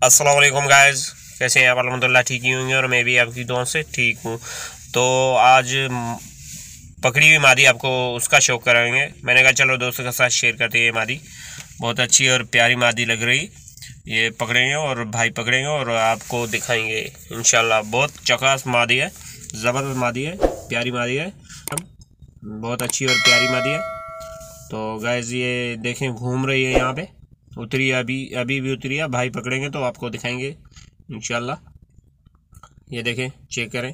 अस्सलाम वालेकुम गाइस, कैसे हैं आप? अल्हम्दुलिल्लाह ठीक ही होंगे और मैं भी आपकी दुआओं से ठीक हूँ। तो आज पकड़ी हुई मादी आपको उसका शौक कराएंगे। मैंने कहा चलो दोस्तों के साथ शेयर करते हैं। ये मादी बहुत अच्छी और प्यारी मादी लग रही, ये पकड़ेंगे और भाई पकड़ेंगे और आपको दिखाएंगे इंशाल्लाह। बहुत चकास मादी है, ज़बरदस्त मादी है, प्यारी मादी है, बहुत अच्छी और प्यारी मादी है। तो गाइस ये देखें घूम रही है यहाँ पे, उतरी है अभी भी उतरी है। भाई पकड़ेंगे तो आपको दिखाएंगे इंशाल्लाह। ये देखें, चेक करें,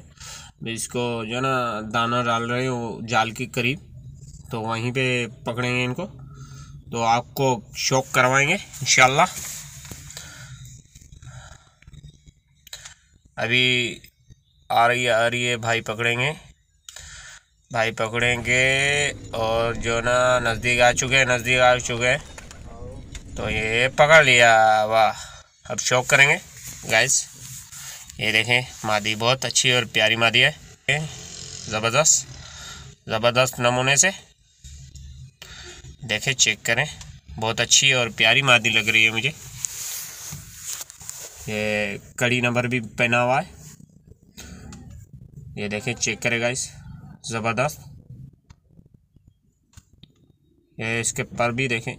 इसको जो है ना दाना डाल रहे हैं वो जाल के करीब, तो वहीं पे पकड़ेंगे इनको, तो आपको शौक करवाएंगे इंशाल्लाह। अभी आ रही है, भाई पकड़ेंगे और जो ना नज़दीक आ चुके हैं, तो ये पकड़ लिया। वाह, अब शौक करेंगे गाइस। ये देखें, मादी बहुत अच्छी और प्यारी मादी है, ज़बरदस्त नमूने से। देखें, चेक करें, बहुत अच्छी और प्यारी मादी लग रही है मुझे। ये कड़ी नंबर भी पहना हुआ है, ये देखें, चेक करें गाइस, ज़बरदस्त। ये इसके पर भी देखें,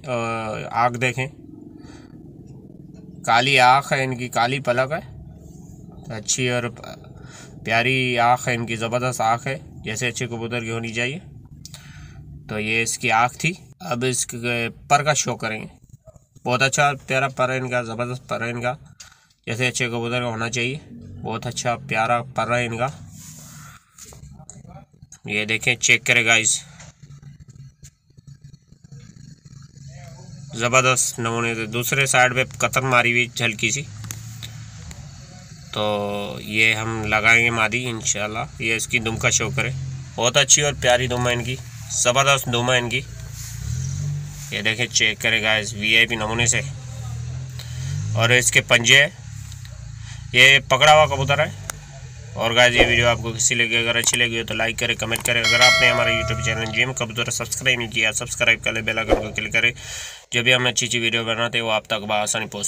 आँख देखें, काली आँख है इनकी, काली पलक है, अच्छी और प्यारी आँख है इनकी, ज़बरदस्त आँख है, जैसे अच्छे कबूतर की होनी चाहिए। तो ये इसकी आँख थी। अब इसके पर का शो करेंगे। बहुत अच्छा प्यारा पर है इनका, ज़बरदस्त पर है इनका, जैसे अच्छे कबूतर का होना चाहिए। बहुत अच्छा प्यारा पर है इनका। ये देखें, चेक करें गाइस, ज़बरदस्त नमूने से। दूसरे साइड पे कतर मारी हुई झलकी सी, तो ये हम लगाएंगे मादी इंशाल्लाह। ये इसकी दुम का शो करें, बहुत अच्छी और प्यारी दुम है इनकी, ज़बरदस्त दुम है इनकी। ये देखें, चेक करें गाइस, वीआईपी नमूने से। और इसके पंजे, ये पकड़ा हुआ कबूतर है। और गाइस ये वीडियो आपको किसी लगे, अगर अच्छी लगी हो तो लाइक करें, कमेंट करें। अगर आपने हमारा यूट्यूब चैनल जेम कबूतर सब्सक्राइब नहीं किया, सब्सक्राइब कर ले, बेल आइकन को क्लिक करें। जो भी हम अच्छी वीडियो बनाते हैं वो आप तक बआसानी पहुँच